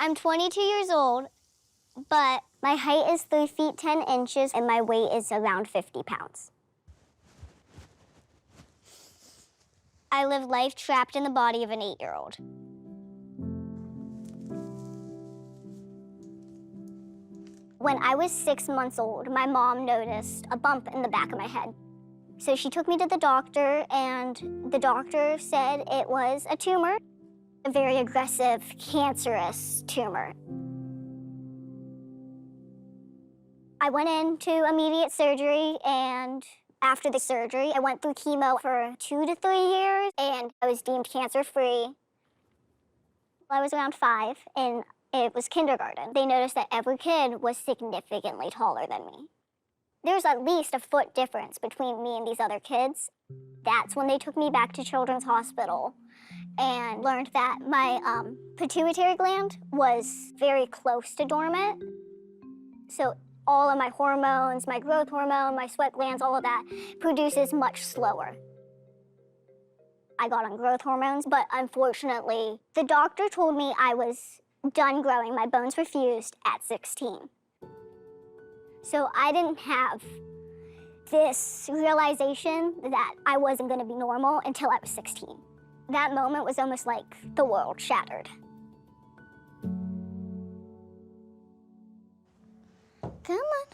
I'm 22 years old, but my height is 3 feet 10 inches and my weight is around 50 pounds. I live life trapped in the body of an 8-year-old. When I was 6 months old, my mom noticed a bump in the back of my head. So she took me to the doctor, and the doctor said it was a tumor, a very aggressive, cancerous tumor. I went into immediate surgery, and after the surgery, I went through chemo for 2 to 3 years, and I was deemed cancer-free. I was around 5, and it was kindergarten. They noticed that every kid was significantly taller than me. There's at least a foot difference between me and these other kids. That's when they took me back to Children's Hospital and learned that my pituitary gland was very close to dormant. So all of my hormones, my growth hormone, my sweat glands, all of that produces much slower. I got on growth hormones, but unfortunately, the doctor told me I was done growing. My bones were fused at 16. So I didn't have this realization that I wasn't going to be normal until I was 16. That moment was almost like the world shattered. Come on.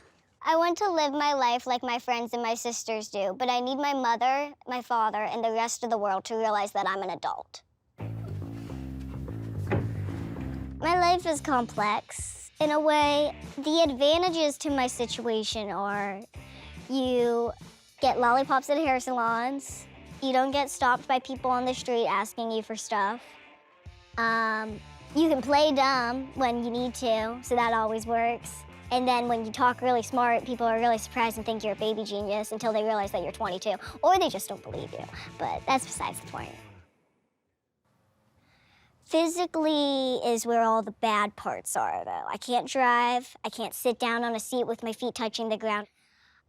I want to live my life like my friends and my sisters do, but I need my mother, my father, and the rest of the world to realize that I'm an adult. My life is complex. In a way, the advantages to my situation are you get lollipops at hair salons, you don't get stopped by people on the street asking you for stuff, you can play dumb when you need to, so that always works. And then when you talk really smart, people are really surprised and think you're a baby genius until they realize that you're 22, or they just don't believe you. But that's besides the point. Physically is where all the bad parts are, though. I can't drive. I can't sit down on a seat with my feet touching the ground.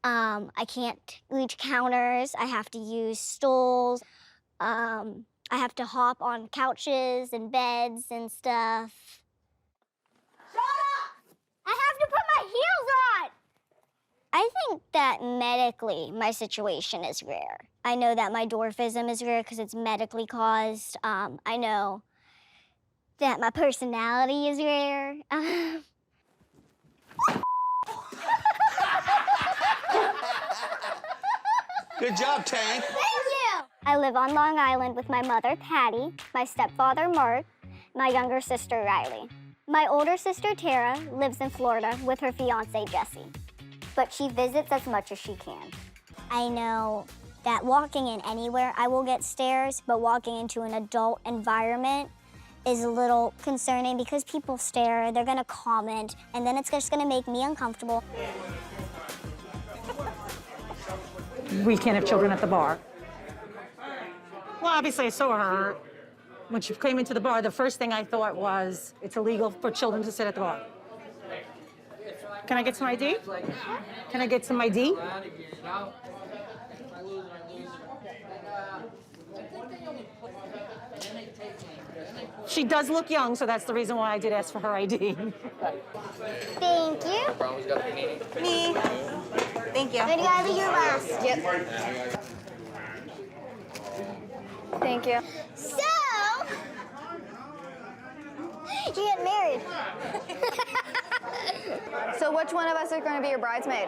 I can't reach counters. I have to use stools. I have to hop on couches and beds and stuff. Shauna! I have to put my heels on! I think that medically, my situation is rare. I know that my dwarfism is rare because it's medically caused. I know that my personality is rare. Good job, Tank. Thank you. I live on Long Island with my mother, Patty, my stepfather, Mark, my younger sister, Riley. My older sister, Tara, lives in Florida with her fiance, Jesse. But she visits as much as she can. I know that walking in anywhere, I will get stares, but walking into an adult environment is a little concerning because people stare, they're gonna comment, and then it's just gonna make me uncomfortable. We can't have children at the bar. Well, obviously I saw her. When she came into the bar, the first thing I thought was, it's illegal for children to sit at the bar. Can I get some ID? Can I get some ID? She does look young, so that's the reason why I did ask for her ID. Thank you. Me. Thank you. Ready, Riley, you're last. Yep. Thank you. So, you get married. So which one of us are going to be your bridesmaid?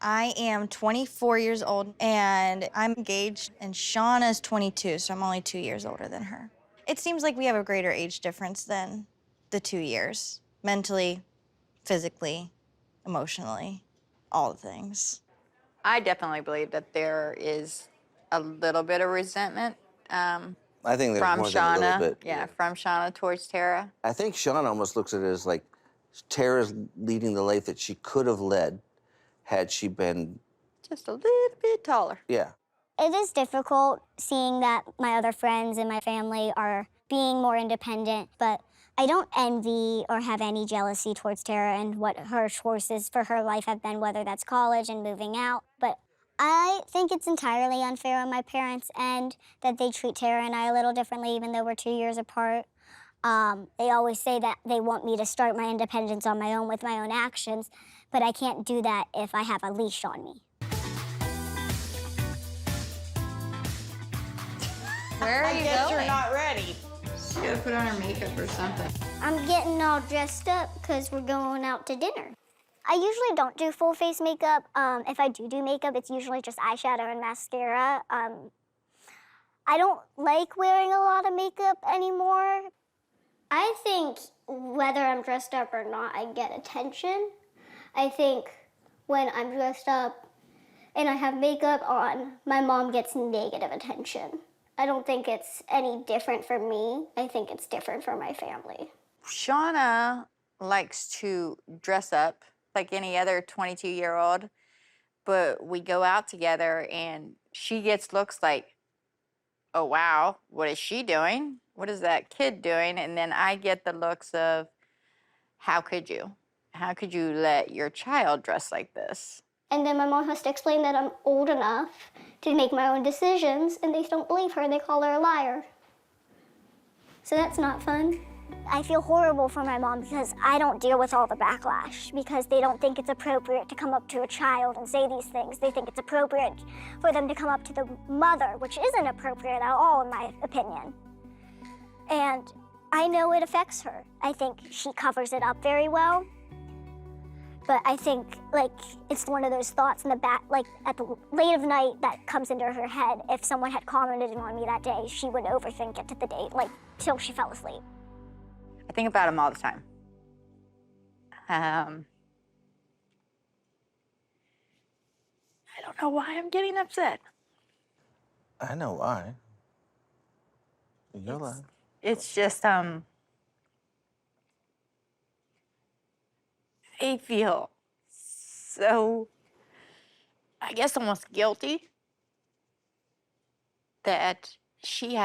I am 24 years old, and I'm engaged, and Shauna's 22, so I'm only 2 years older than her. It seems like we have a greater age difference than the 2 years, mentally, physically, emotionally, all the things. I definitely believe that there is a little bit of resentment I think there's from more than a little Shauna. bit. Yeah, from Shauna towards Tara. I think Shauna almost looks at it as like Tara's leading the life that she could have led had she been... Just a little bit taller. Yeah. It is difficult seeing that my other friends and my family are being more independent, but I don't envy or have any jealousy towards Tara and what her choices for her life have been, whether that's college and moving out. But I think it's entirely unfair on my parents and that they treat Tara and I a little differently, even though we're 2 years apart. They always say that they want me to start my independence on my own with my own actions, but I can't do that if I have a leash on me. Where are you going? You're not ready. She gotta put on her makeup or something. I'm getting all dressed up because we're going out to dinner. I usually don't do full face makeup. If I do makeup, it's usually just eyeshadow and mascara. I don't like wearing a lot of makeup anymore. I think whether I'm dressed up or not, I get attention. I think when I'm dressed up and I have makeup on, my mom gets negative attention. I don't think it's any different for me. I think it's different for my family. Shauna likes to dress up like any other 22-year-old, but we go out together and she gets looks like, oh, wow, what is she doing? What is that kid doing? And then I get the looks of, how could you? How could you let your child dress like this? And then my mom has to explain that I'm old enough to make my own decisions, and they don't believe her, and they call her a liar. So that's not fun. I feel horrible for my mom because I don't deal with all the backlash, because they don't think it's appropriate to come up to a child and say these things. They think it's appropriate for them to come up to the mother, which isn't appropriate at all, in my opinion. And I know it affects her. I think she covers it up very well. But I think, like, it's one of those thoughts in the back, like, at the late of night that comes into her head. If someone had commented on me that day, she would overthink it to the day, like, till she fell asleep. I think about him all the time. I don't know why I'm getting upset. I know why. You're lying. It's just, I feel so, I guess, almost guilty that she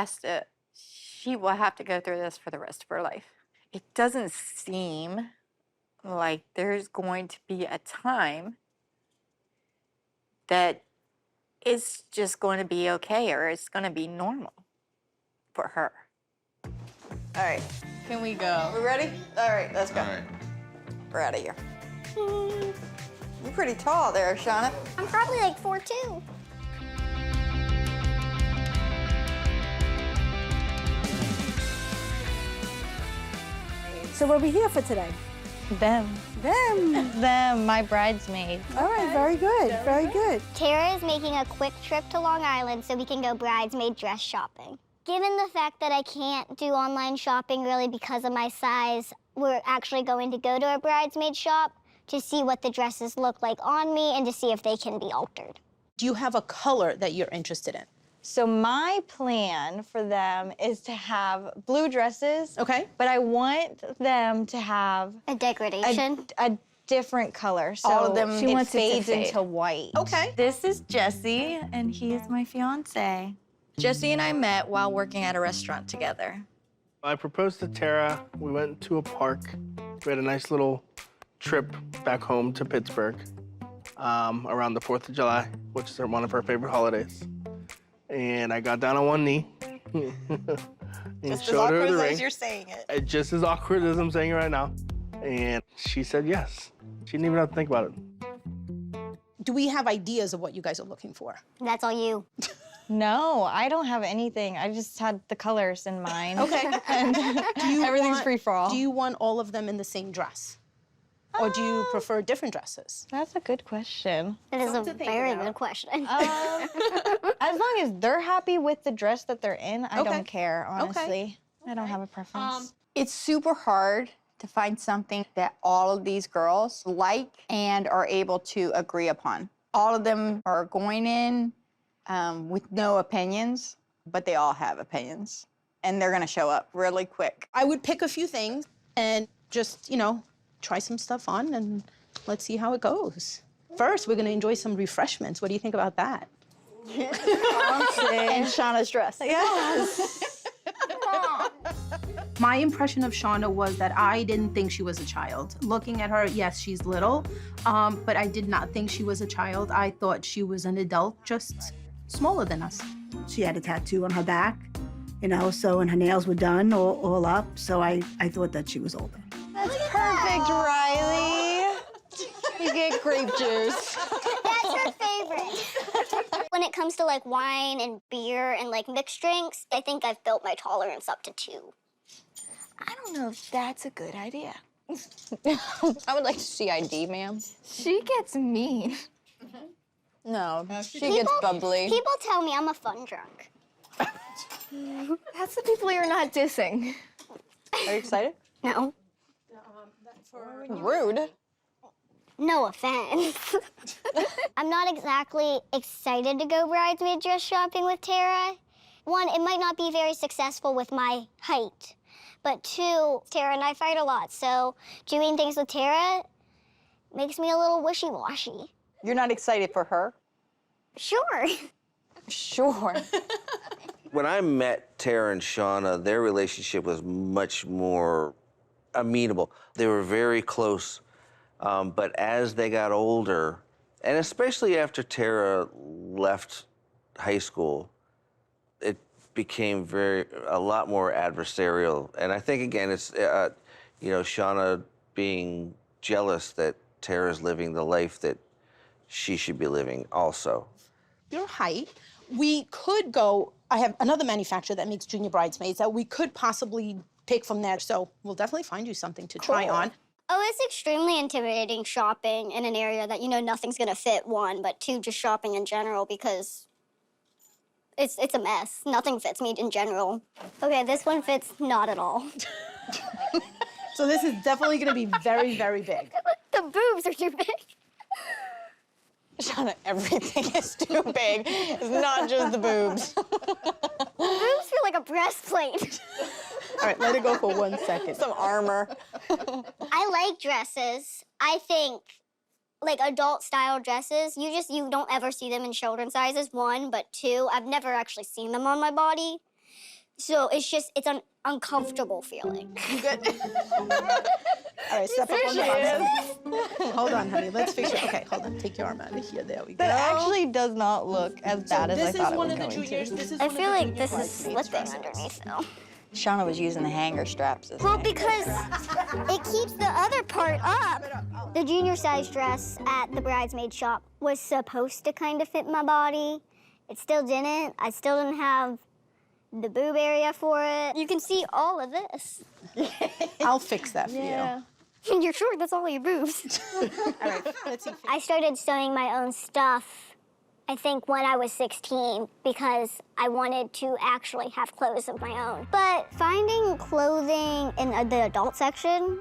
will have to go through this for the rest of her life. It doesn't seem like there's going to be a time that it's just going to be okay, or it's going to be normal for her. All right, can we go? We ready? All right, let's go. All right. We're out of here. You're pretty tall there, Shauna. I'm probably like 4'2". So what are we here for today? Them. Them. Them, my bridesmaid. All right, very good, very good. Tara is making a quick trip to Long Island so we can go bridesmaid dress shopping. Given the fact that I can't do online shopping really because of my size, we're actually going to go to a bridesmaid shop to see what the dresses look like on me and to see if they can be altered. Do you have a color that you're interested in? So my plan for them is to have blue dresses. Okay. But I want them to have A degradation. a different color. So All of them, she it wants it to fades fade. into white. Okay. This is Jesse, and he is my fiance. Jesse and I met while working at a restaurant together. I proposed to Tara. We went to a park. We had a nice little trip back home to Pittsburgh around the 4th of July, which is one of her favorite holidays. And I got down on one knee and Just as showed her awkward the as ring. you're saying it. Just as awkward as I'm saying it right now. And she said yes. She didn't even have to think about it. Do we have ideas of what you guys are looking for? That's all you. No, I don't have anything. I just had the colors in mind. Okay. And everything's free for all. Do you want all of them in the same dress? Or do you prefer different dresses? That's a good question. That is a Something to think very about. good question. As long as they're happy with the dress that they're in, I Okay. don't care, honestly. I don't have a preference. It's super hard to find something that all of these girls like and are able to agree upon. All of them are going in with no opinions, but they all have opinions. And they're gonna show up really quick. I would pick a few things and just, try some stuff on and let's see how it goes. First, we're gonna enjoy some refreshments. What do you think about that? And Shauna's dress. Yes. My impression of Shauna was that I didn't think she was a child. Looking at her, yes, she's little, but I did not think she was a child. I thought she was an adult, just smaller than us. She had a tattoo on her back you know, so, and her nails were done all up, so I thought that she was older. That's perfect, Riley. You get grape juice. That's her favorite. When it comes to like wine and beer and like mixed drinks, I think I've built my tolerance up to 2. I don't know if that's a good idea. I would like to see ID, ma'am. She gets mean. No, she gets bubbly. People tell me I'm a fun drunk. That's the people you're not dissing. Are you excited? No. Rude. No offense. I'm not exactly excited to go bridesmaid dress shopping with Tara. 1, it might not be very successful with my height. But 2, Tara and I fight a lot, so doing things with Tara makes me a little wishy-washy. You're not excited for her? Sure. Sure. When I met Tara and Shauna, their relationship was much more amenable. They were very close, but as they got older, and especially after Tara left high school, it became a lot more adversarial. And I think, again, it's, you know, Shauna being jealous that Tara's living the life that she should be living also. Your height, we could go, I have another manufacturer that makes junior bridesmaids that we could possibly take from there. So we'll definitely find you something to try on. Oh, it's extremely intimidating shopping in an area that you know nothing's gonna fit, 1, but 2, just shopping in general because it's a mess. Nothing fits me in general. Okay, this one fits not at all. So this is definitely gonna be very, very big. The boobs are too big. Shauna, everything is too big. It's not just the boobs. The boobs feel like a breastplate. All right, let it go for 1 second. Some armor. I like dresses. I think like adult style dresses, you don't ever see them in children's sizes, 1, but 2, I've never actually seen them on my body. So it's an uncomfortable feeling. You good? All right, step up on the box. Hold on, honey. Let's fix it. Okay, hold on. Take your arm out of here. There we go. That actually does not look as bad as I thought it was going to. I feel like this is slipping underneath though. Shauna was using the hanger straps. Well, because it keeps the other part up. The junior size dress at the bridesmaid shop was supposed to kind of fit my body. It still didn't. I still didn't have the boob area for it. You can see all of this. I'll fix that for you. You're sure that's all your boobs? All right, let's see. I started sewing my own stuff, I think, when I was 16 because I wanted to actually have clothes of my own. But finding clothing in the adult section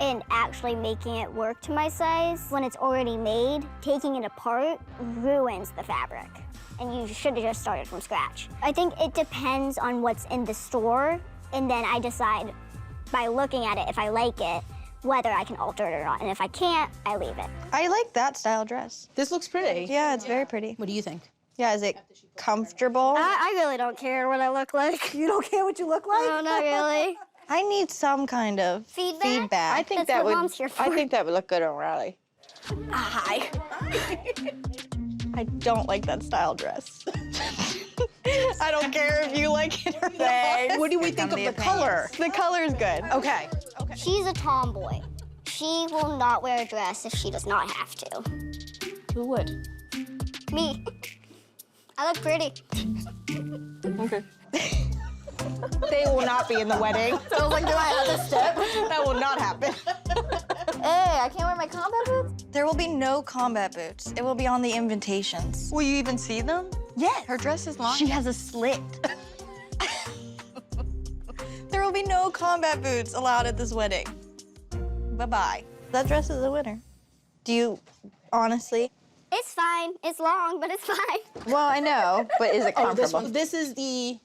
and actually making it work to my size when it's already made, taking it apart ruins the fabric. And you should have just started from scratch. I think it depends on what's in the store, and then I decide by looking at it if I like it, whether I can alter it or not. And if I can't, I leave it. I like that style dress. This looks pretty. Yeah, it's very pretty. What do you think? Yeah, is it comfortable? I really don't care what I look like. You don't care what you look like? No, not really. I need some kind of feedback. I think That's that what would. Mom's here for. I think that would look good on Riley. Hi. I don't like that style dress. I don't care if you like it or not. What do we think of the color? The color's good. Okay. She's a tomboy. She will not wear a dress if she does not have to. Who would? Me. I look pretty. Okay. They will not be in the wedding. So like, do I have a step? That will not happen. Hey, I can't wear my combat boots? There will be no combat boots. It will be on the invitations. Will you even see them? Yes. Her dress is long. She has a slit. There will be no combat boots allowed at this wedding. Bye-bye. That dress is a winner. Do you, honestly? It's fine. It's long, but it's fine. Well, I know, but is it Oh, comfortable? this is the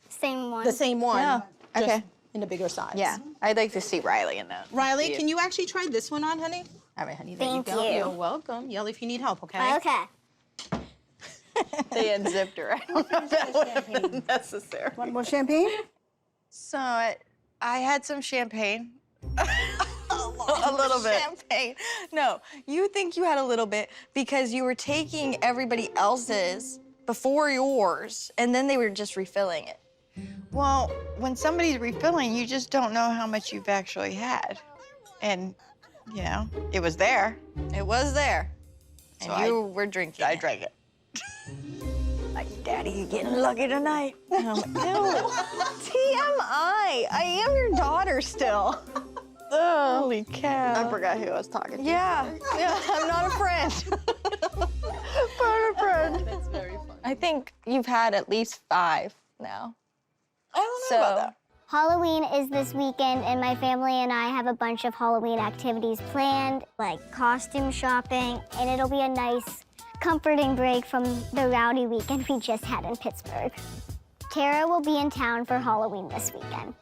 Same one. same one. Yeah, just okay. in a bigger size. Yeah, I'd like to see Riley in that. Riley, can you actually try this one on, honey? All right, honey, there Thank you go. you. You're welcome. Yell if you need help, okay? Okay. They unzipped her. I don't know if that would have been necessary. Want more champagne? So I had some champagne. A little bit. Champagne. No, you think you had a little bit because you were taking everybody else's before yours, and then they were just refilling it. Well, when somebody's refilling, you just don't know how much you've actually had. And, you know, it was there. It was there. And So you were drinking I it. drank it. Like, Daddy, you getting lucky tonight. Ew. TMI. I am your daughter still. Holy cow. I forgot who I was talking to. Yeah. Yeah, I'm not a friend. Not a friend. That's very fun. I think you've had at least 5 now. I don't know about that. Halloween is this weekend, and my family and I have a bunch of Halloween activities planned, like costume shopping, and it'll be a nice, comforting break from the rowdy weekend we just had in Pittsburgh. Tara will be in town for Halloween this weekend.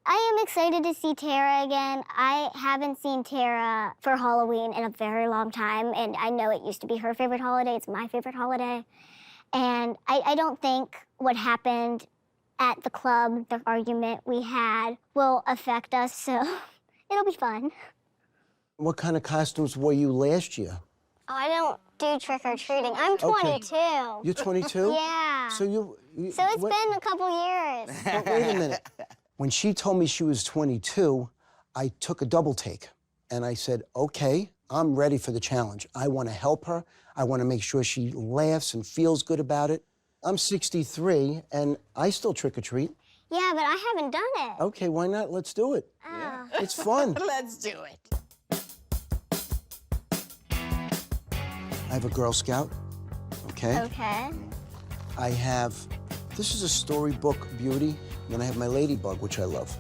I am excited to see Tara again. I haven't seen Tara for Halloween in a very long time, and I know it used to be her favorite holiday. It's my favorite holiday. And I don't think what happened at the club, the argument we had, will affect us, so it'll be fun. What kind of costumes wore you last year? Oh, I don't do trick-or-treating. I'm 22. You're 22? Yeah. So So it's been a couple years. But wait a minute. When she told me she was 22, I took a double take. And I said, okay, I'm ready for the challenge. I want to help her. I want to make sure she laughs and feels good about it. I'm 63, and I still trick-or-treat. Yeah, but I haven't done it. Okay, why not? Let's do it. Oh. It's fun. Let's do it. I have a Girl Scout, okay? Okay. I have, this is a storybook beauty. Then I have my ladybug, which I love.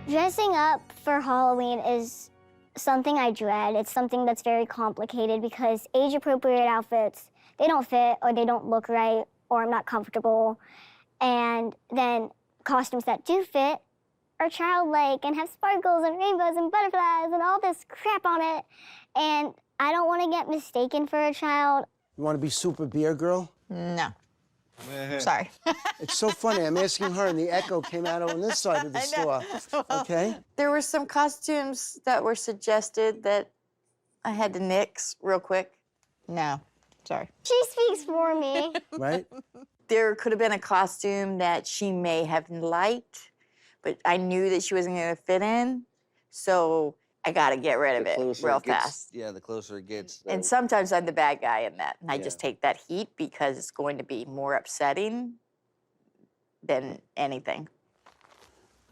Dressing up for Halloween is something I dread. It's something that's very complicated because age-appropriate outfits, they don't fit or they don't look right or I'm not comfortable. And then costumes that do fit are childlike and have sparkles and rainbows and butterflies and all this crap on it. And I don't want to get mistaken for a child. You want to be Super Beer Girl? No. Sorry. It's so funny. I'm asking her, and the echo came out on this side of the store. Okay? There were some costumes that were suggested that I had to nix real quick. No. Sorry. She speaks for me. Right? There could have been a costume that she may have liked, but I knew that she wasn't going to fit in, so I got to get rid of it real fast. Yeah, the closer it gets. And sometimes I'm the bad guy in that, and I just Yeah. take that heat because it's going to be more upsetting than anything.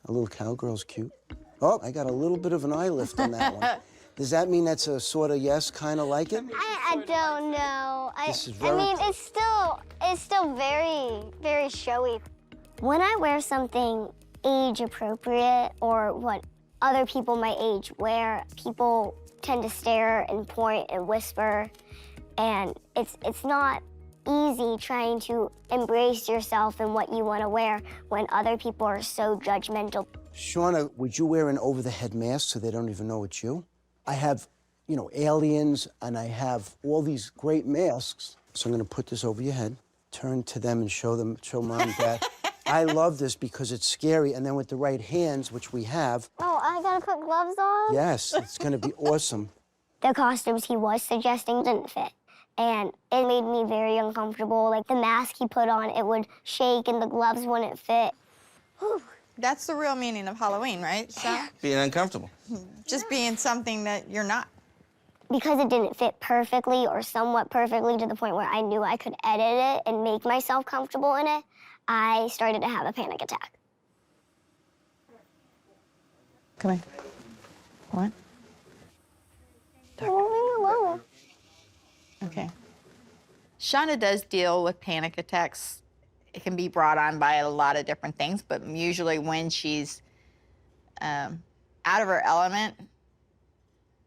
A little cowgirl's cute. Oh, I got a little bit of an eye lift on that one. Does that mean that's a sort of yes, kind of like it? I don't know. This is I very- mean, it's still very, very showy. When I wear something age appropriate or what other people my age wear, people tend to stare and point and whisper, and it's not easy trying to embrace yourself and what you want to wear when other people are so judgmental. Shauna, would you wear an over-the-head mask so they don't even know it's you? I have, you know, aliens, and I have all these great masks. So I'm gonna put this over your head, turn to them and show mom and dad. I love this because it's scary, and then with the right hands, which we have, Oh, I gotta put gloves on? yes, it's gonna be awesome. The costumes he was suggesting didn't fit, and it made me very uncomfortable. Like the mask he put on, it would shake and the gloves wouldn't fit. Whew. That's the real meaning of Halloween, right? So Being uncomfortable. just being something that you're not. Because it didn't fit perfectly or somewhat perfectly to the point where I knew I could edit it and make myself comfortable in it, I started to have a panic attack. Come here. What? Leave me alone. Okay. Shauna does deal with panic attacks. It can be brought on by a lot of different things, but usually when she's out of her element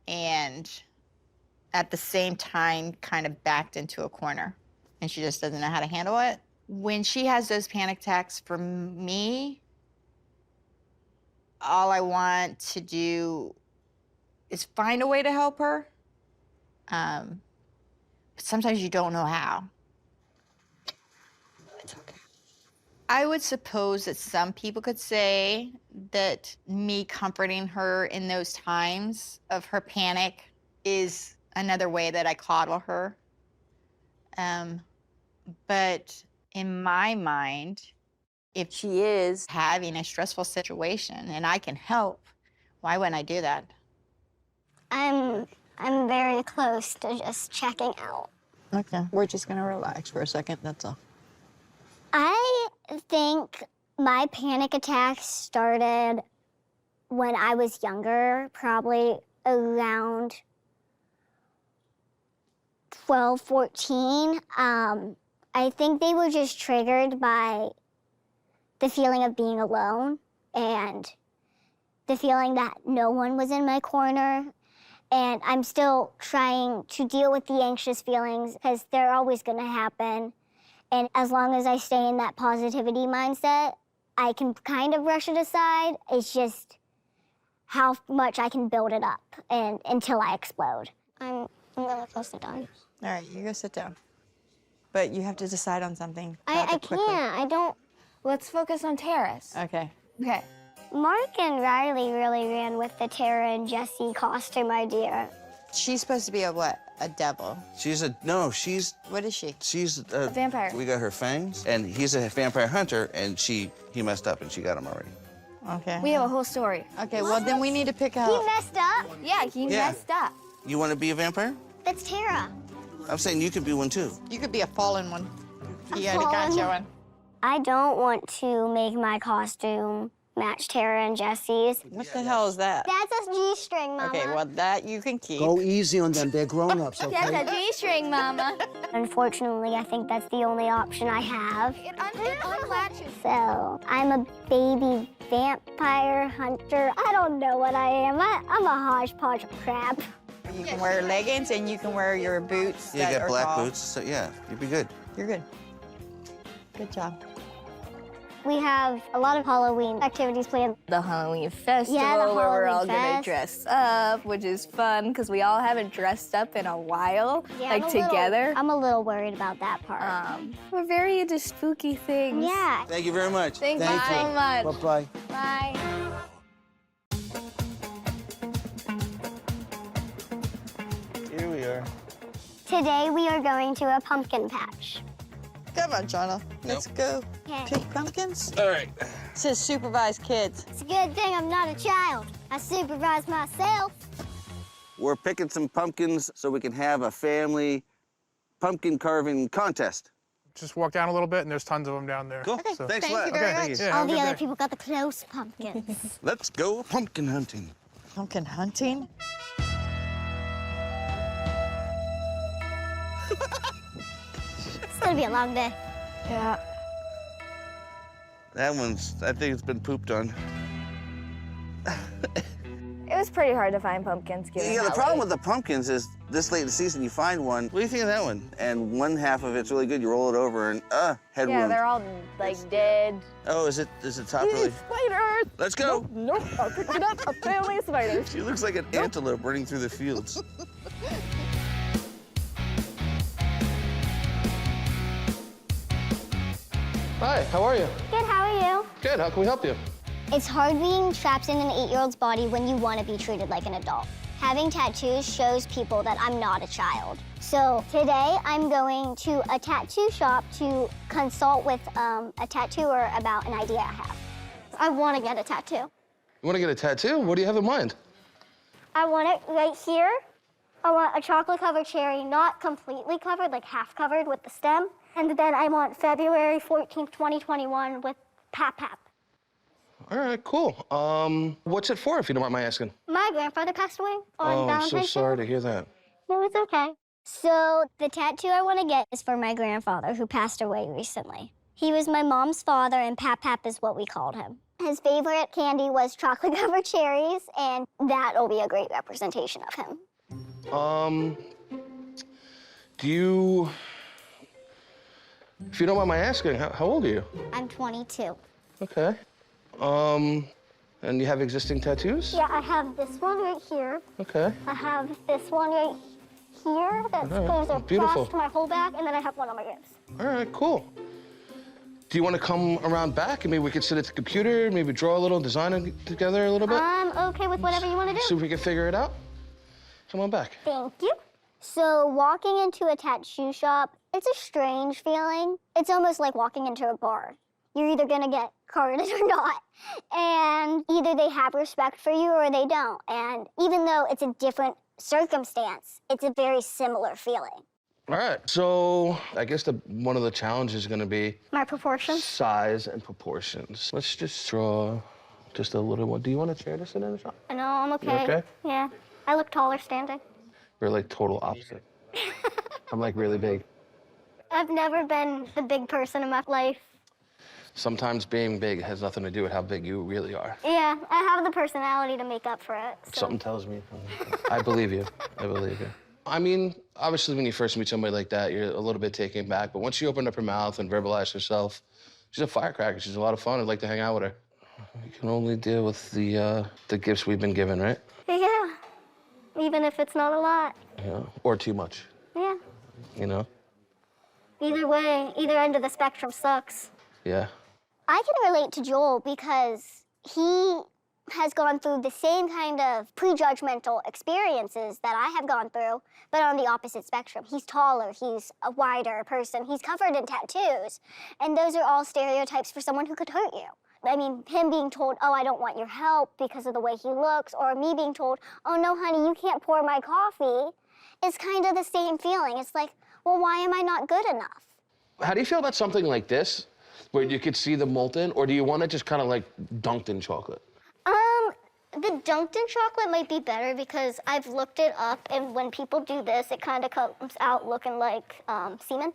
and at the same time kind of backed into a corner and she just doesn't know how to handle it. When she has those panic attacks, for me, all I want to do is find a way to help her. But sometimes you don't know how. It's okay. I would suppose that some people could say that me comforting her in those times of her panic is another way that I coddle her. But in my mind, If she is having a stressful situation and I can help, why wouldn't I do that? I'm very close to just checking out. Okay, we're just gonna relax for a second, that's all. I think my panic attacks started when I was younger, probably around 12, 14. I think they were just triggered by the feeling of being alone and the feeling that no one was in my corner. And I'm still trying to deal with the anxious feelings because they're always going to happen. And as long as I stay in that positivity mindset, I can kind of brush it aside. It's just how much I can build it up and until I explode. I'm really close to done. All right, you go sit down. But you have to decide on something. I can't. I don't. Let's focus on Terrace. Okay. Okay. Mark and Riley really ran with the Tara and Jesse costume idea. She's supposed to be a what? A devil. She's What is she? she's A vampire. We got her fangs, and he's a vampire hunter, and he messed up, and she got him already. Okay. We have a whole story. Okay, well, then we need to pick He out. messed up? Yeah, he Yeah. messed up. You want to be a vampire? That's Tara. I'm saying you could be one too. You could be a fallen one. You fallen gotta catch one. I don't want to make my costume match Tara and Jesse's. What the hell is that? That's a G-string, Mama. Okay, well, that you can keep. Go easy on them. They're grown-ups, okay? That's a G-string, Mama. Unfortunately, I think that's the only option I have. It unlatches. So, I'm a baby vampire hunter. I don't know what I am. I'm a hodgepodge of crap. You can wear leggings and you can wear your boots. You that got are black tall. boots, so yeah, you'd be good. You're good. Good job. We have a lot of Halloween activities planned. The Halloween festival Yeah, the where we're all Halloween gonna fest. dress up, which is fun because we all haven't dressed up in a while, Yeah, like I'm a little- together. I'm a little worried about that part. We're very into spooky things. Yeah. Thank you very much. Thank you Thank so you. much. Bye-bye. Bye. Here we are. Today we are going to a pumpkin patch. Come on, Shauna. Let's go Okay. pick pumpkins. All right. It says supervise kids. It's a good thing I'm not a child. I supervise myself. We're picking some pumpkins so we can have a family pumpkin carving contest. Just walk down a little bit, and there's tons of them down there. Cool. So- Thanks a Thank lot. you very Okay, much. thank you. Yeah, All have a the good other day. people got the close pumpkins. Let's go pumpkin hunting. Pumpkin hunting? It's gonna be a long day. Yeah. That one's, I think it's been pooped on. It was pretty hard to find pumpkins. Given Yeah, the how problem late- with the pumpkins is this late in the season, you find one. What do you think of that one? And one half of it's really good. You roll it over and, head Yeah, wound. they're all like dead. Oh, is it top really? Spiders! Let's go. Nope, I picked it up. A family of spiders. She looks like an antelope running through the fields. Hi, how are you? Good, how are you? Good, how can we help you? It's hard being trapped in an 8-year-old's body when you want to be treated like an adult. Having tattoos shows people that I'm not a child. So today I'm going to a tattoo shop to consult with a tattooer about an idea I have. I want to get a tattoo. You want to get a tattoo? What do you have in mind? I want it right here. I want a chocolate-covered cherry, not completely covered, like half covered with the stem. And then I want February 14th, 2021 with Pap Pap. All right, cool. What's it for, if you don't mind my asking? My grandfather passed away on Oh, I'm Valentine's so Day. sorry to hear that. No, it's okay. So the tattoo I want to get is for my grandfather who passed away recently. He was my mom's father, and Pap Pap is what we called him. His favorite candy was chocolate-covered cherries, and that'll be a great representation of him. Do you, if you don't mind my asking, how old are you? I'm 22. Okay. And you have existing tattoos? Yeah, I have this one right here. Okay. I have this one right here that All right, goes beautiful. across to my whole back, and then I have one on my ribs. All right, cool. Do you want to come around back and maybe we could sit at the computer, maybe draw a little, design it together a little bit? I'm okay with whatever you want to do. See if we can figure it out? Come on back. Thank you. So walking into a tattoo shop, it's a strange feeling. It's almost like walking into a bar. you're either gonna get carded or not. And either they have respect for you or they don't. And even though it's a different circumstance, it's a very similar feeling. All right, so I guess one of the challenges is gonna be My proportions? size and proportions. Let's just draw just a little one. Do you want a chair to sit in, Sean? No, I'm okay. You okay? Yeah. I look taller standing. We're like total opposite. I'm like really big. I've never been the big person in my life. Sometimes being big has nothing to do with how big you really are. Yeah, I have the personality to make up for it. So. Something tells me. I believe you. I believe you. I mean, obviously, when you first meet somebody like that, you're a little bit taken back. But once you open up her mouth and verbalize herself, she's a firecracker. She's a lot of fun. I'd like to hang out with her. We can only deal with the gifts we've been given, right? Yeah, even if it's not a lot. Yeah. Or too much. Yeah. You know? Either way, either end of the spectrum sucks. Yeah. I can relate to Joel because he has gone through the same kind of prejudgmental experiences that I have gone through, but on the opposite spectrum. He's taller, he's a wider person, he's covered in tattoos, and those are all stereotypes for someone who could hurt you. I mean, him being told, oh, I don't want your help because of the way he looks, or me being told, oh, no, honey, you can't pour my coffee, is kind of the same feeling. It's like, well, why am I not good enough? How do you feel about something like this, where you could see the molten, or do you want it just kind of like dunked in chocolate? The dunked in chocolate might be better because I've looked it up, and when people do this, it kind of comes out looking like semen.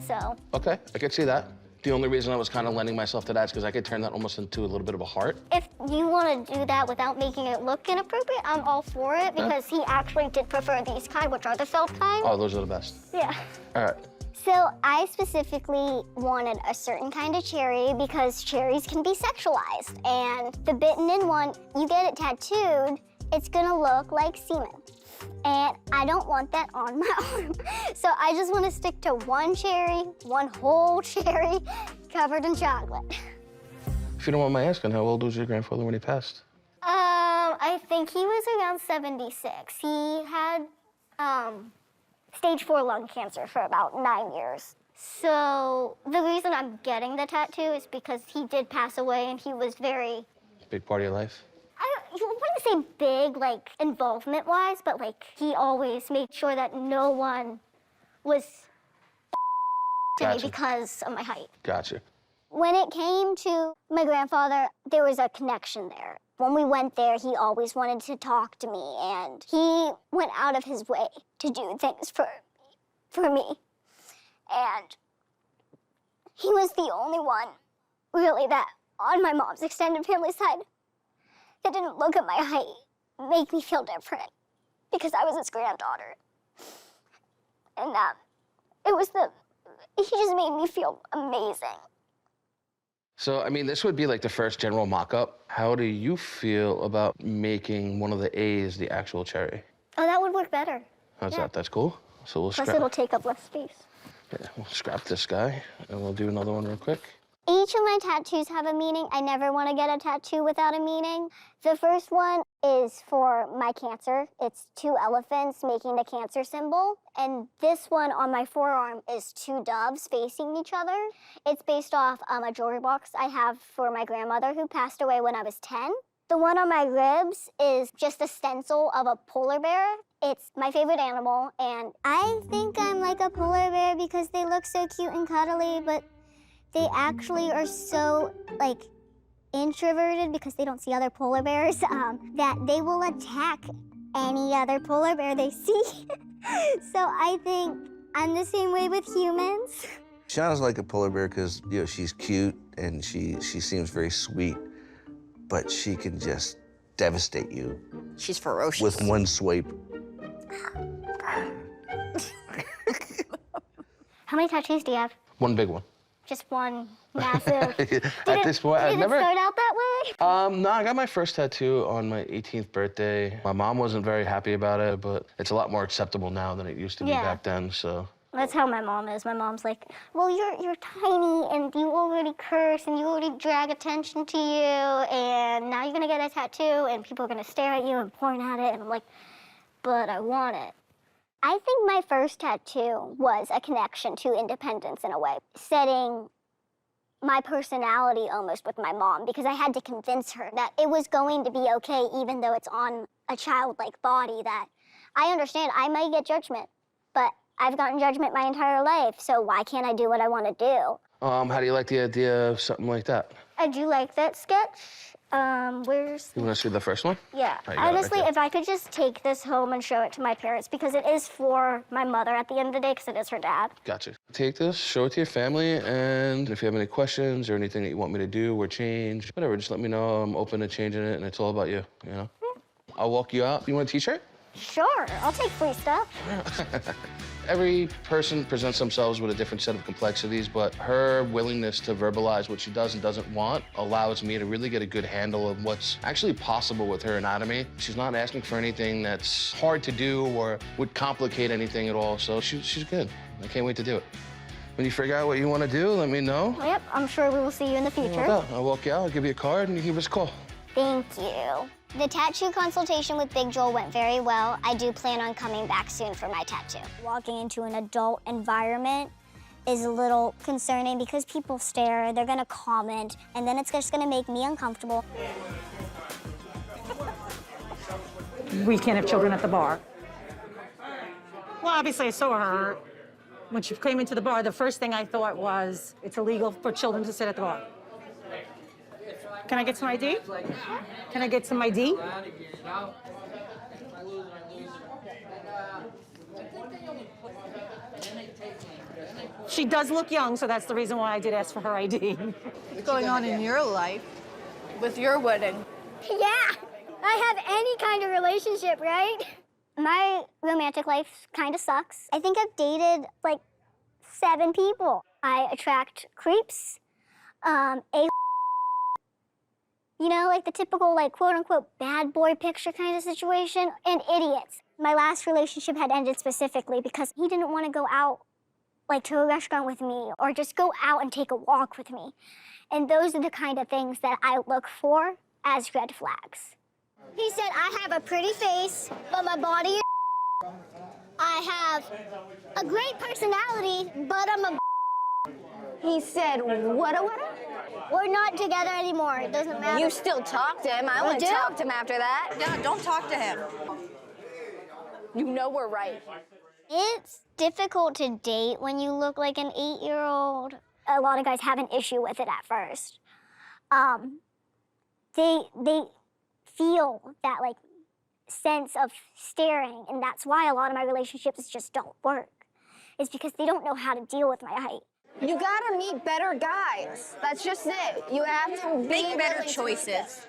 So. Okay, I could see that. The only reason I was kind of lending myself to that is because I could turn that almost into a little bit of a heart. If you want to do that without making it look inappropriate, I'm all for it because he actually did prefer these kind, which are the felt kind. Oh, those are the best. Yeah. All right. So I specifically wanted a certain kind of cherry because cherries can be sexualized. And the bitten in one, you get it tattooed, it's gonna look like semen. And I don't want that on my arm. So I just want to stick to one cherry, one whole cherry, covered in chocolate. If you don't mind my asking, how old was your grandfather when he passed? I think he was around 76. He had stage 4 lung cancer for about 9 years. So the reason I'm getting the tattoo is because he did pass away and he was very... Big part of your life? I wouldn't say big, like, involvement-wise, but, like, he always made sure that no one was to me because of my height. Gotcha. When it came to my grandfather, there was a connection there. When we went there, he always wanted to talk to me, and he went out of his way to do things for me. And he was the only one, really, that on my mom's extended family side that didn't look at my height, make me feel different, because I was his granddaughter. And he just made me feel amazing. So, I mean, this would be like the first general mock-up. How do you feel about making one of the A's the actual cherry? Oh, that would work better. How's that? That's cool? So we'll Plus it'll take up less space. Yeah, we'll scrap this guy, and we'll do another one real quick. Each of my tattoos have a meaning. I never want to get a tattoo without a meaning. The first one is for my cancer. It's 2 elephants making the cancer symbol. And this one on my forearm is 2 doves facing each other. It's based off a jewelry box I have for my grandmother who passed away when I was 10. The one on my ribs is just a stencil of a polar bear. It's my favorite animal, and I think I'm like a polar bear because they look so cute and cuddly, but they actually are so, like, introverted because they don't see other polar bears, that they will attack any other polar bear they see. So I think I'm the same way with humans. Shauna's like a polar bear because, you know, she's cute and she seems very sweet, but she can just devastate you. She's ferocious. With one swipe. How many tattoos do you have? One big one. Just one massive. At this point, I've never... Did it start out that way? No, I got my first tattoo on my 18th birthday. My mom wasn't very happy about it, but it's a lot more acceptable now than it used to be back then, so. That's how my mom is. My mom's like, well, you're tiny and you already curse and you already drag attention to you and now you're gonna get a tattoo and people are gonna stare at you and point at it. And I'm like, but I want it. I think my first tattoo was a connection to independence in a way, setting my personality almost with my mom because I had to convince her that it was going to be okay even though it's on a childlike body, that I understand I might get judgment, but I've gotten judgment my entire life, so why can't I do what I want to do? How do you like the idea of something like that? I do like that sketch. Where's... You want to see the first one? Yeah. Oh, you got it right Honestly, there. if I could just take this home and show it to my parents, because it is for my mother at the end of the day, because it is her dad. Gotcha. Take this, show it to your family, and if you have any questions or anything that you want me to do or change, whatever, just let me know. I'm open to changing it, and it's all about you, you know? I'll walk you out. You want a t-shirt? Sure, I'll take free stuff. Every person presents themselves with a different set of complexities, but her willingness to verbalize what she does and doesn't want allows me to really get a good handle of what's actually possible with her anatomy. She's not asking for anything that's hard to do or would complicate anything at all, so she's good. I can't wait to do it. When you figure out what you want to do, let me know. Yep, I'm sure we will see you in the future. I'll walk you out, I'll give you a card, and you give us a call. Thank you. The tattoo consultation with Big Joel went very well. I do plan on coming back soon for my tattoo. Walking into an adult environment is a little concerning because people stare, they're gonna comment, and then it's just gonna make me uncomfortable. We can't have children at the bar. Well, obviously I saw her. When she came into the bar, the first thing I thought was, it's illegal for children to sit at the bar. Can I get some ID? Can I get some ID? She does look young, so that's the reason why I did ask for her ID. What's going on in your life with your wedding? Yeah, I have any kind of relationship, right? My romantic life kind of sucks. I think I've dated like 7 people. I attract creeps, you know, like the typical, like, quote-unquote bad boy picture kind of situation, and idiots. My last relationship had ended specifically because he didn't want to go out, like, to a restaurant with me or just go out and take a walk with me. And those are the kind of things that I look for as red flags. He said, I have a pretty face, but my body is I have a great personality, but I'm a He said, what? We're not together anymore. It doesn't matter. You still talk to him. I wouldn't talk to him after that. No, don't talk to him. You know we're right. It's difficult to date when you look like an 8-year-old. A lot of guys have an issue with it at first. They feel that like sense of staring, and that's why a lot of my relationships just don't work. It's because they don't know how to deal with my height. You gotta meet better guys. That's just it. You have to Make better choices.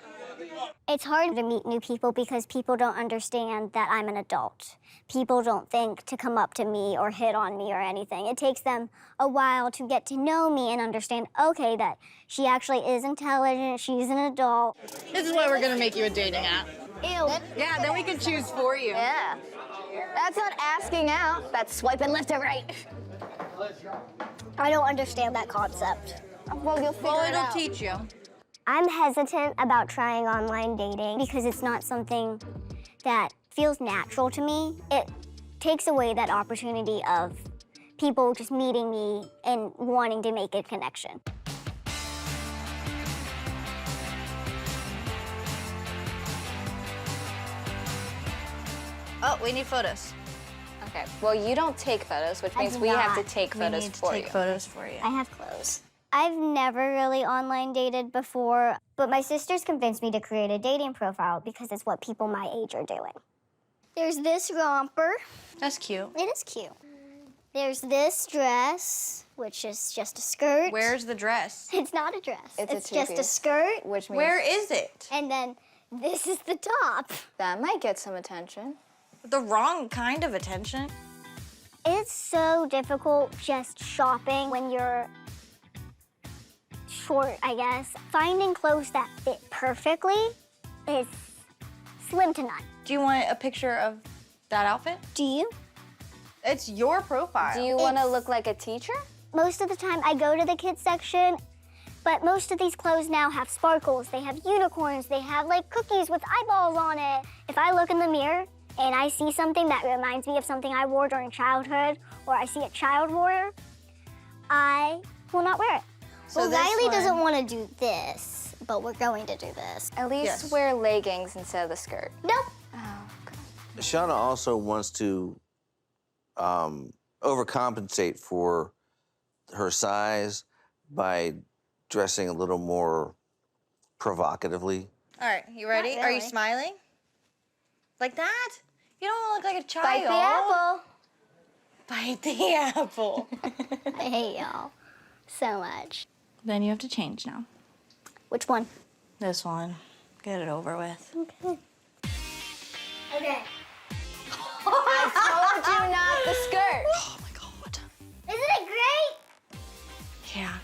It's hard to meet new people because people don't understand that I'm an adult. People don't think to come up to me or hit on me or anything. It takes them a while to get to know me and understand, okay, that she actually is intelligent, she's an adult. This is why we're gonna make you a dating app. Ew. Yeah, then we can choose for you. Yeah. That's not asking out. That's swiping left or right. I don't understand that concept. Well, you'll figure it It'll out. teach you. I'm hesitant about trying online dating because it's not something that feels natural to me. It takes away that opportunity of people just meeting me and wanting to make a connection. Oh, we need photos. Okay. Well, you don't take photos, which means we have to take photos for you. Photos for you. I have clothes. I've never really online dated before, but my sisters convinced me to create a dating profile because it's what people my age are doing. There's this romper. That's cute. It is cute. There's this dress, which is just a skirt. Where's the dress? It's not a dress. It's a just a two-piece, skirt. Which means Where is it? And then this is the top. that might get some attention. The wrong kind of attention. It's so difficult just shopping when you're short, I guess. Finding clothes that fit perfectly is slim to none. Do you want a picture of that outfit? Do you? It's your profile. Do you want to look like a teacher? Most of the time I go to the kids section, but most of these clothes now have sparkles. They have unicorns. They have like cookies with eyeballs on it. If I look in the mirror and I see something that reminds me of something I wore during childhood, or I see a child wore, I will not wear it. Well, this Riley one- doesn't want to do this, but we're going to do this. At least Yes. wear leggings instead of the skirt. Nope. Shauna also wants to overcompensate for her size by dressing a little more provocatively. All right, you ready? Not Are you really. smiling? Like that? You don't want to look like a child. Bite the apple. Bite the apple. I hate y'all so much. Then you have to change now. Which one? This one. Get it over with. Okay. Okay. I told you not the skirt. Oh my God. Isn't it great? Yeah,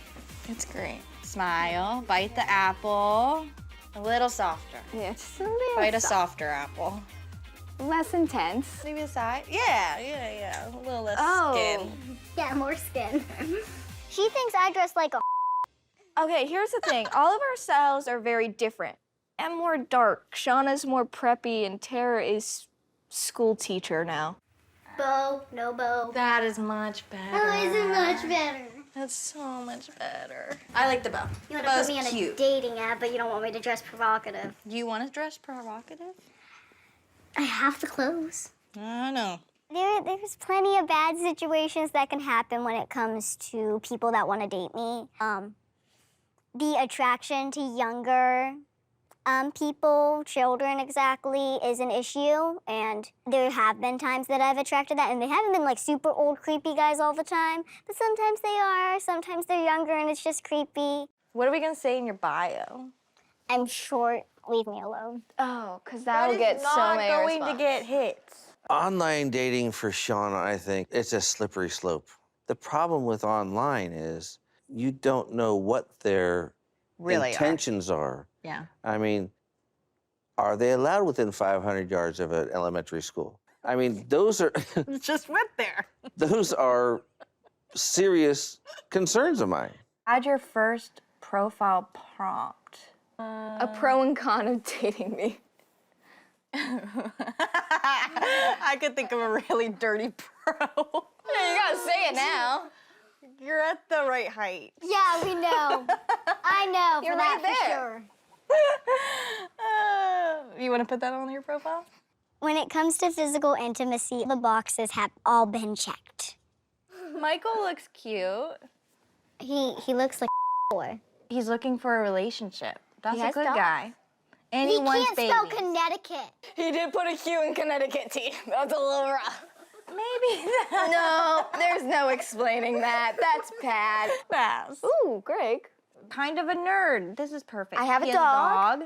it's great. Smile, bite the apple. A little softer. Yeah, just Bite a softer apple. less intense. Maybe the side. Yeah. A little less Oh. skin. Yeah, more skin. She thinks I dress like a Okay, here's the thing. All of our styles are very different. I'm more dark. Shauna's more preppy, and Tara is school teacher now. bow, no bow. That is much better. Oh, isn't much better. That's so much better. I like the bow. You want The to bow's put me on cute. a dating app, but you don't want me to dress provocative. Do you want to dress provocative? I have the clothes. I know. There's plenty of bad situations that can happen when it comes to people that want to date me. The attraction to younger people, children exactly, is an issue. And there have been times that I've attracted that, and they haven't been like super old, creepy guys all the time. But sometimes they are, sometimes they're younger, and it's just creepy. What are we gonna say in your bio? I'm short, leave me alone. Oh, because that'll get so many going to responses. get hits. Online dating for Shauna, I think, it's a slippery slope. The problem with online is you don't know what their Really are. intentions are. Yeah. I mean, are they allowed within 500 yards of an elementary school? I mean, those are Just went there. those are serious concerns of mine. Add your first profile prompt. A pro and con of dating me. I could think of a really dirty pro. Yeah, you gotta say it now. You're at the right height. Yeah, we know. I know. You're for that right for there. sure. You want to put that on your profile? When it comes to physical intimacy, the boxes have all been checked. Michael looks cute. He looks like a boy. He's looking for a relationship. That's He a has good dogs. guy. And He wants can't babies. spell Connecticut. He did put a Q in Connecticut tea. That's a little rough. Maybe No, there's no explaining that. That's bad. Pass. Ooh, Greg. Kind of a nerd. This is perfect. I have a He has dog.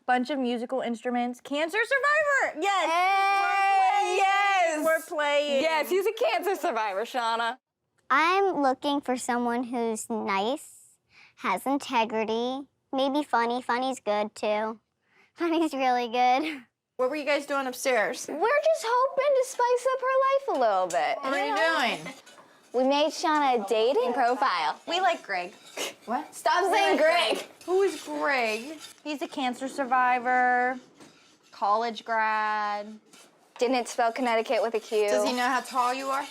Bunch of musical instruments. Cancer survivor. Yes. Hey, yes. We're playing. Yes, he's a cancer survivor, Shauna. I'm looking for someone who's nice, has integrity, maybe funny. Funny's good too. Funny's really good. What were you guys doing upstairs? We're just hoping to spice up her life a little bit. What are you doing? We made Shauna a dating profile. We like Greg. What? Stop saying Greg. Who is Greg? He's a cancer survivor, college grad. Didn't spell Connecticut with a Q. Does he know how tall you are?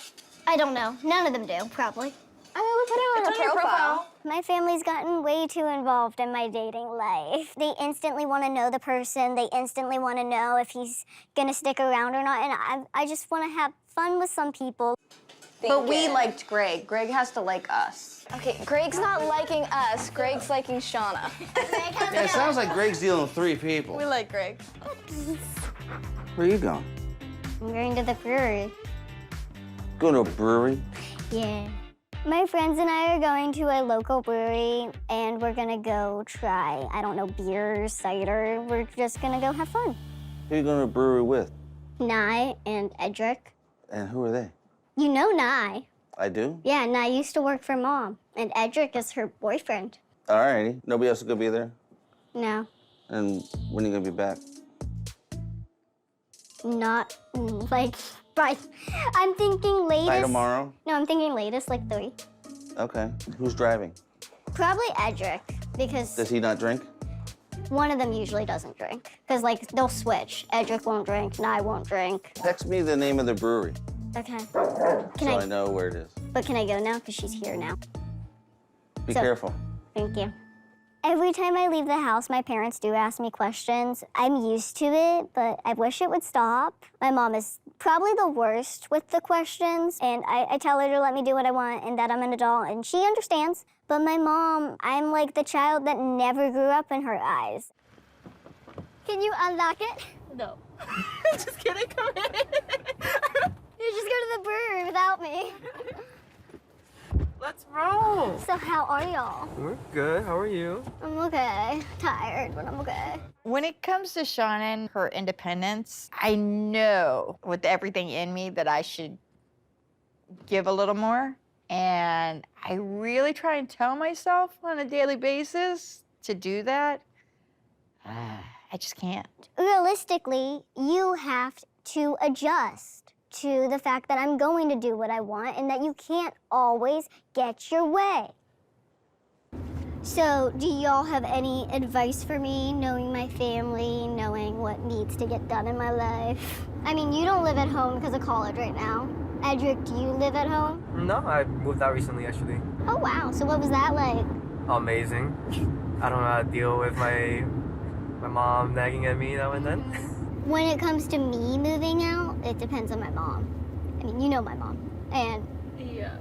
I don't know. None of them do, probably. I mean, we put it on It's her on your profile. My family's gotten way too involved in my dating life. They instantly want to know the person. They instantly want to know if he's gonna stick around or not. And I just want to have fun with some people. But we liked Greg. Greg has to like us. Okay, Greg's not liking us. Greg's liking Shauna. Yeah, it sounds like Greg's dealing with 3 people. We like Greg. Where are you going? I'm going to the brewery. Going to a brewery? Yeah. My friends and I are going to a local brewery, and we're gonna go try, I don't know, beer, cider. We're just gonna go have fun. Who are you going to a brewery with? Nye and Edric. And who are they? You know Nye. I do? Yeah, Nye used to work for Mom, and Edric is her boyfriend. All righty. Nobody else is going to be there? No, And when are you going to be back? not like, but I'm thinking latest. By tomorrow? No, I'm thinking latest, like 3. Okay. Who's driving? Probably Edric, because Does he not drink? one of them usually doesn't drink. Because, like, they'll switch. Edric won't drink, Nye won't drink. Text me the name of the brewery Okay. so I know where it is. But can I go now? Because she's here now. Be So- careful. Thank you. Every time I leave the house, my parents do ask me questions. I'm used to it, but I wish it would stop. My mom is probably the worst with the questions, and I tell her to let me do what I want and that I'm an adult, and she understands. But my mom, I'm like the child that never grew up in her eyes. Can you unlock it? No. Just kidding, come in. You just go to the brewery without me. Let's roll. So how are y'all? We're good. How are you? I'm okay. Tired, but I'm okay. When it comes to Shauna and her independence, I know with everything in me that I should give a little more. And I really try and tell myself on a daily basis to do that. I just can't. Realistically, you have to adjust to the fact that I'm going to do what I want and that you can't always get your way. So, do y'all have any advice for me, knowing my family, knowing what needs to get done in my life? I mean, you don't live at home because of college right now. Edric, do you live at home? No, I moved out recently, actually. Oh, wow. So what was that like? Amazing. I don't know how to deal with my mom nagging at me now and then. When it comes to me moving out, it depends on my mom. I mean, you know my mom. And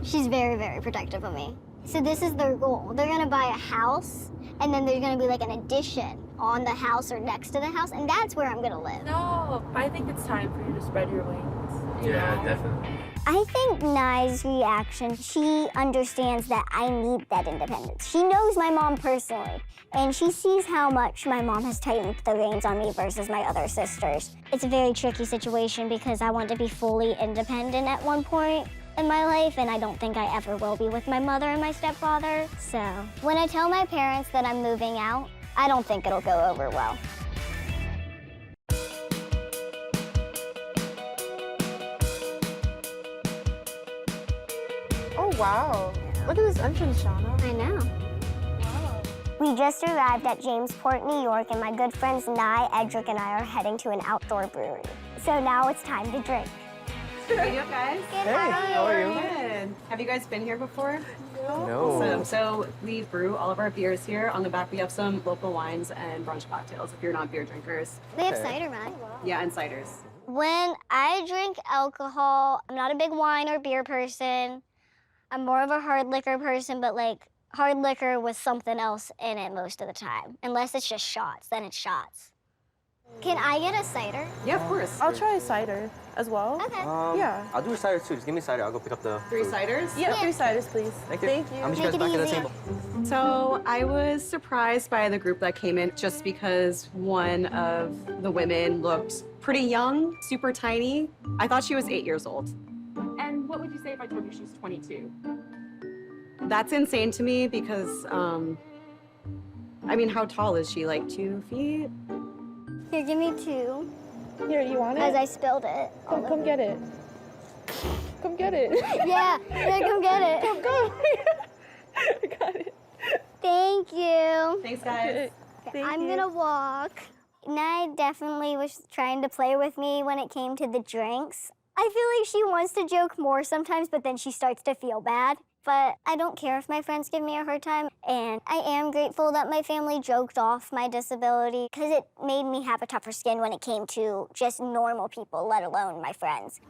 she's very, very protective of me. So this is their goal. They're gonna buy a house, and then there's gonna be like an addition on the house or next to the house, and that's where I'm gonna live. No, I think it's time for you to spread your wings. Yeah, definitely. I think Nai's reaction, she understands that I need that independence. She knows my mom personally, and she sees how much my mom has tightened the reins on me versus my other sisters. It's a very tricky situation because I want to be fully independent at one point in my life, and I don't think I ever will be with my mother and my stepfather. So when I tell my parents that I'm moving out, I don't think it'll go over well. Oh, wow. Look at this entrance, Shauna. I know. Wow. We just arrived at Jamesport, New York, and my good friends Nye, Edric, and I are heading to an outdoor brewery. So now it's time to drink. Hey, you guys? Good, how are you? Good. Have you guys been here before? No. Awesome. So we brew all of our beers here. On the back, we have some local wines and brunch cocktails if you're not beer drinkers. They have cider, right? Yeah, and ciders. When I drink alcohol, I'm not a big wine or beer person. I'm more of a hard liquor person, but like hard liquor with something else in it most of the time. Unless it's just shots, then it's shots. Can I get a cider? Yeah, of course. I'll try a cider as well. Okay. Yeah. I'll do a cider too. Just give me a cider. I'll go pick up the 3 food. ciders? Yeah, 3 ciders, please. Thank you. Thank you. I'll meet you Make guys it back at the easy. table. So I was surprised by the group that came in just because one of the women looked pretty young, super tiny. I thought she was 8 years old. And what would you say if I told you she's 22? That's insane to me because, I mean, how tall is she? Like 2 feet? Here, give me 2. Here, you want it? As I spilled it. Come get it. Come get it. Yeah, come get it. Go. I got it. Thank you. Thanks, guys. Okay, I'm gonna walk. Nye definitely was trying to play with me when it came to the drinks. I feel like she wants to joke more sometimes, but then she starts to feel bad. But I don't care if my friends give me a hard time. And I am grateful that my family joked off my disability because it made me have a tougher skin when it came to just normal people, let alone my friends.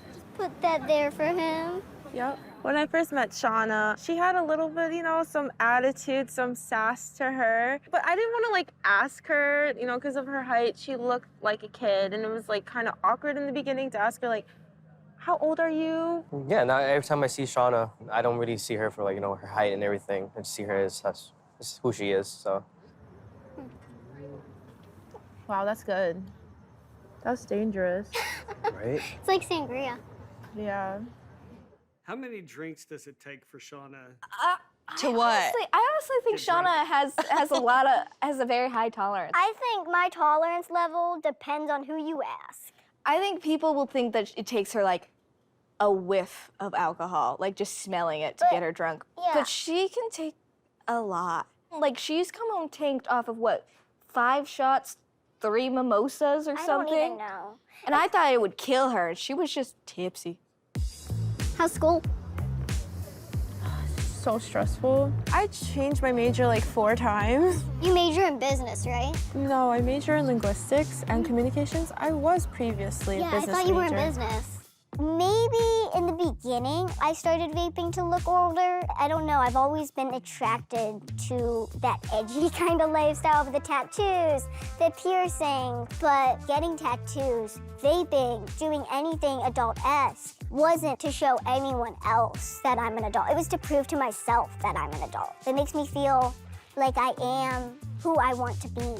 Just put that there for him. Yep. When I first met Shauna, she had a little bit, some attitude, some sass to her. But I didn't want to, ask her, because of her height. She looked like a kid, and it was, kind of awkward in the beginning to ask her, how old are you? Yeah, now every time I see Shauna, I don't really see her for her height and everything. I just see her as who she is, so. Wow, that's good. That's dangerous. Right? It's like sangria. Yeah. How many drinks does it take for Shauna? To what? I honestly think Shauna has a very high tolerance. I think my tolerance level depends on who you ask. I think people will think that it takes her a whiff of alcohol, just smelling it to get her drunk. Yeah. But she can take a lot. She's come home tanked off of 5 shots, 3 mimosas or I something. don't even know. And I thought it would kill her. She was just tipsy. How's school? so stressful. I changed my major like 4 times. You major in business, right? No, I major in linguistics and communications. I was previously a business I thought you were in major. business. Maybe in the beginning, I started vaping to look older. I don't know, I've always been attracted to that edgy kind of lifestyle with the tattoos, the piercing, but getting tattoos, vaping, doing anything adult-esque wasn't to show anyone else that I'm an adult. It was to prove to myself that I'm an adult. It makes me feel like I am who I want to be.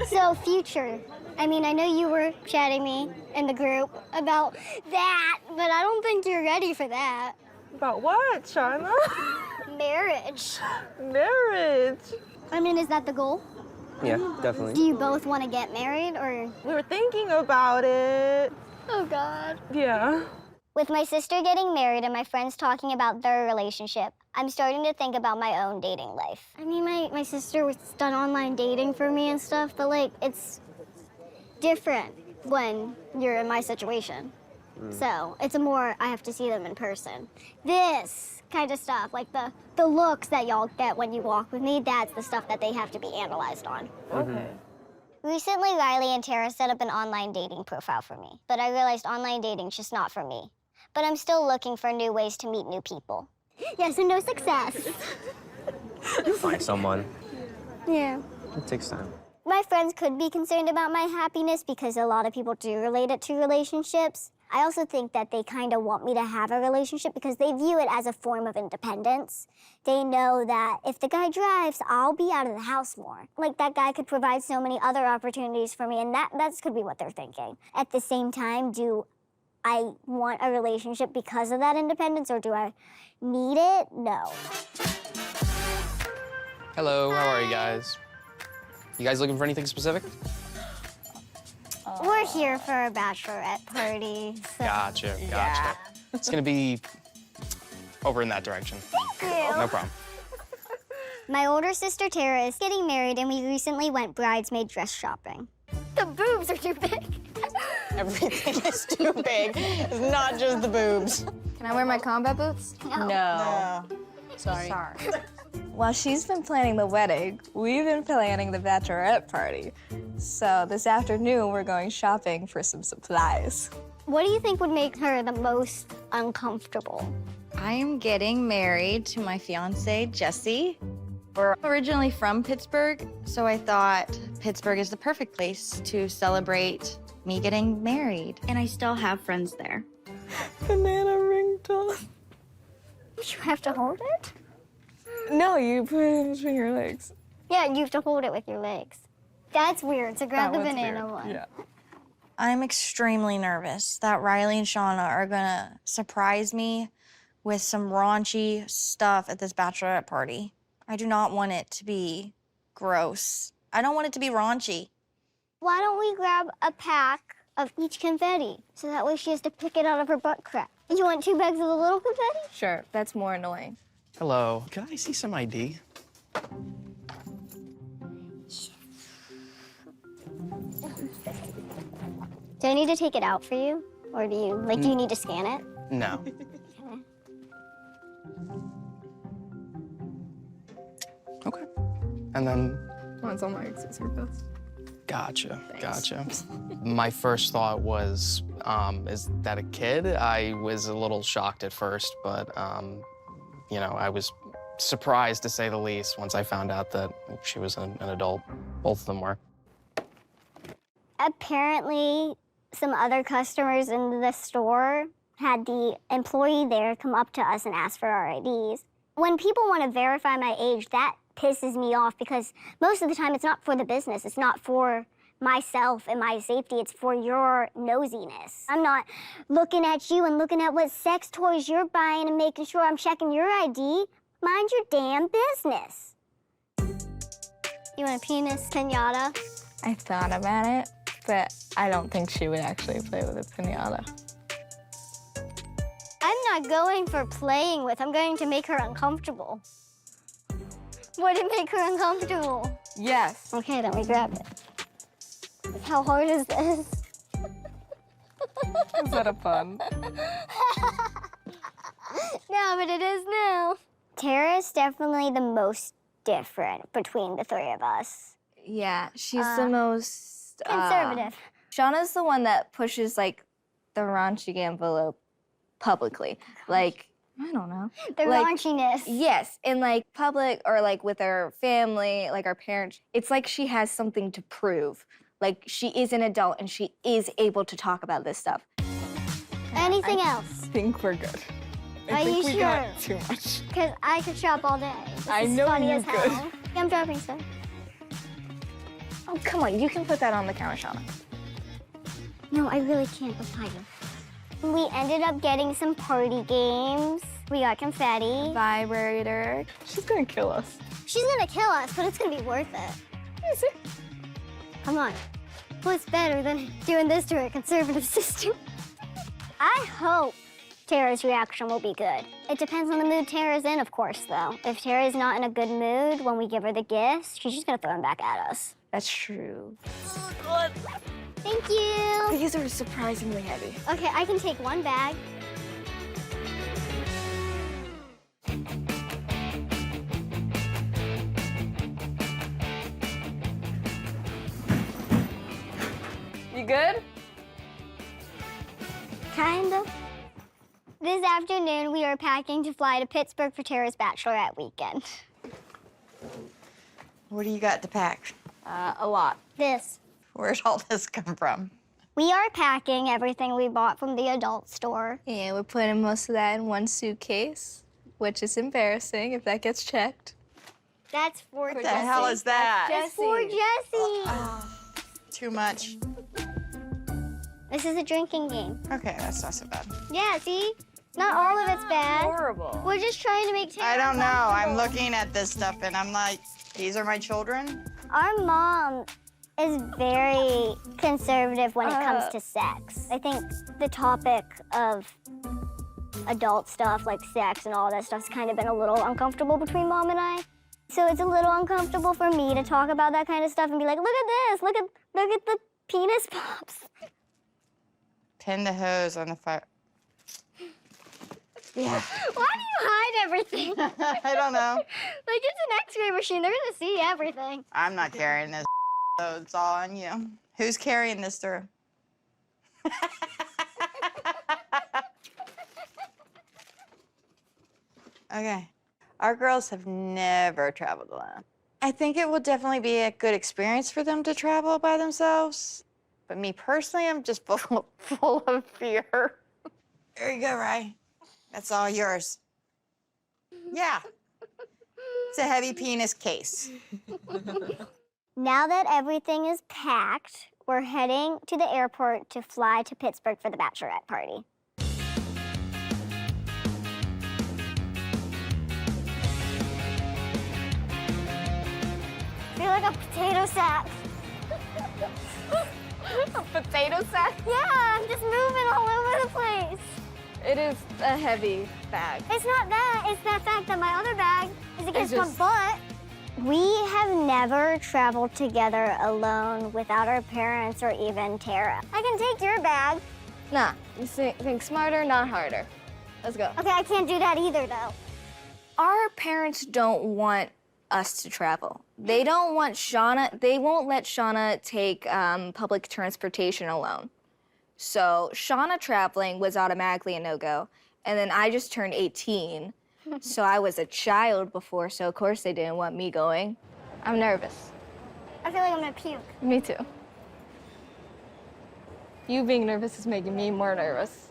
So future, I mean, I know you were chatting me in the group about that, but I don't think you're ready for that. About what, Shauna? Marriage. Marriage. I mean, is that the goal? Yeah, definitely. Do you both want to get married, or? We were thinking about it. Oh, God. Yeah. With my sister getting married and my friends talking about their relationship, I'm starting to think about my own dating life. I mean, my sister was done online dating for me and stuff, but like, it's different when you're in my situation. So it's more, I have to see them in person. This kind of stuff, like the looks that y'all get when you walk with me, that's the stuff that they have to be analyzed on. Okay. Recently, Riley and Tara set up an online dating profile for me, but I realized online dating's just not for me. But I'm still looking for new ways to meet new people. Yeah, so no success. You'll find someone. Yeah. It takes time. My friends could be concerned about my happiness because a lot of people do relate it to relationships. I also think that they kind of want me to have a relationship because they view it as a form of independence. They know that if the guy drives, I'll be out of the house more. Like, that guy could provide so many other opportunities for me, and that's could be what they're thinking. At the same time, do I want a relationship because of that independence, or do I need it? No. Hello, how are you guys? You guys looking for anything specific? We're here for a bachelorette party. So. Gotcha. It's gonna be over in that direction. Thank you. No problem. My older sister Tara is getting married, and we recently went bridesmaid dress shopping. The boobs are too big. Everything is too big. It's not just the boobs. Can I wear my combat boots? No. Sorry. While she's been planning the wedding, we've been planning the bachelorette party. So this afternoon, we're going shopping for some supplies. What do you think would make her the most uncomfortable? I am getting married to my fiance, Jesse. We're originally from Pittsburgh, so I thought Pittsburgh is the perfect place to celebrate me getting married. And I still have friends there. Banana ringtone. You have to hold it? No, you put it between your legs. Yeah, you have to hold it with your legs. That's weird, so grab the banana one. Yeah. I'm extremely nervous that Riley and Shauna are gonna surprise me with some raunchy stuff at this bachelorette party. I do not want it to be gross. I don't want it to be raunchy. Why don't we grab a pack of each confetti, so that way she has to pick it out of her butt crack? You want 2 bags of the little confetti? Sure, that's more annoying. Hello, can I see some ID? Do I need to take it out for you? Or do you need to scan it? No. Okay. And then, Oh, it's on my accessory-belt. gotcha. My first thought was, is that a kid? I was a little shocked at first, but, you know, I was surprised to say the least once I found out that she was an adult. Both of them were. Apparently, some other customers in the store had the employee there come up to us and ask for our IDs. When people want to verify my age, that pisses me off because most of the time it's not for the business. It's not for myself and my safety. It's for your nosiness. I'm not looking at you and looking at what sex toys you're buying and making sure I'm checking your ID. Mind your damn business. You want a penis pinata? I thought about it, but I don't think she would actually play with a pinata. I'm not going for playing with. I'm going to make her uncomfortable. Would it make her uncomfortable? Yes. Okay, then we grab it. How hard is this? Is that a pun? No, but it is now. Tara's definitely the most different between the three of us. Yeah, she's the most conservative. Shauna's the one that pushes like the raunchy envelope publicly. Like, I don't know. The like, raunchiness. Yes, in like public or like with our family, like our parents. It's like she has something to prove. Like she is an adult and she is able to talk about this stuff. Anything else? I think we're good. Are you we sure? got too much. Because I could shop all day. I This is know funny you as could. hell. I'm dropping stuff. Oh, come on, you can put that on the counter, Shauna. No, I really can't. I'm tired. We ended up getting some party games. We got confetti. Vibrator. She's gonna kill us. She's gonna kill us, but it's gonna be worth it. Is it? Come on. What's better than doing this to her conservative sister? I hope Tara's reaction will be good. It depends on the mood Tara's in, of course, though. If Tara's not in a good mood when we give her the gifts, she's just gonna throw them back at us. That's true. Thank you. These are surprisingly heavy. Okay, I can take one bag. You good? Kind of. This afternoon, we are packing to fly to Pittsburgh for Tara's bachelorette weekend. What do you got to pack? A lot. This. Where'd all this come from? We are packing everything we bought from the adult store. Yeah, we're putting most of that in one suitcase, which is embarrassing if that gets checked. That's for What the hell is that? That's for Jessie. Too much. This is a drinking game. Okay, that's not so bad. Yeah, see? Not all of it's bad. Horrible. We're just trying to make Tara I don't know. I'm comfortable. looking at this stuff and I'm like, these are my children? Our mom is very conservative when it comes to sex. I think the topic of adult stuff like sex and all that stuff's kind of been a little uncomfortable between Mom and I. So it's a little uncomfortable for me to talk about that kind of stuff and be like, look at this, look at the penis pops. Pin the hose on the fire. Yeah. Why do you hide everything? I don't know. Like, it's an X-ray machine. They're gonna see everything. I'm not carrying this, so it's all on you. Who's carrying this through? Okay. Our girls have never traveled alone. I think it will definitely be a good experience for them to travel by themselves. But me personally, I'm just full of fear. There you go, Ray. That's all yours. Yeah. It's a heavy penis case. Now that everything is packed, we're heading to the airport to fly to Pittsburgh for the bachelorette party. I feel like a potato sack. A potato sack? Yeah, I'm just moving all over the place. It is a heavy bag. It's not that, it's that fact that my other bag is against just- my butt. We have never traveled together alone without our parents or even Tara. I can take your bag. Nah, you think smarter, not harder. Let's go. Okay, I can't do that either, though. Our parents don't want us to travel. They don't want Shauna, they won't let Shauna take public transportation alone. So Shauna traveling was automatically a no-go. And then I just turned 18. So I was a child before, so of course they didn't want me going. I'm nervous. I feel like I'm gonna puke. Me too. You being nervous is making me more nervous.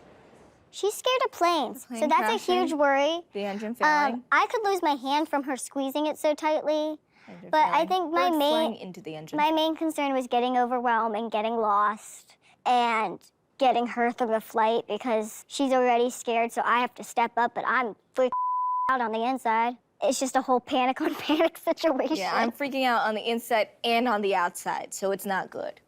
She's scared of planes, Plane so that's crashing, a huge worry. The engine failing. I could lose my hand from her squeezing it so tightly. But I think Bird flying into the engine. my main concern was getting overwhelmed and getting lost and getting her through the flight because she's already scared, so I have to step up, but I'm freaking out on the inside. It's just a whole panic on panic situation. Yeah, I'm freaking out on the inside and on the outside, so it's not good.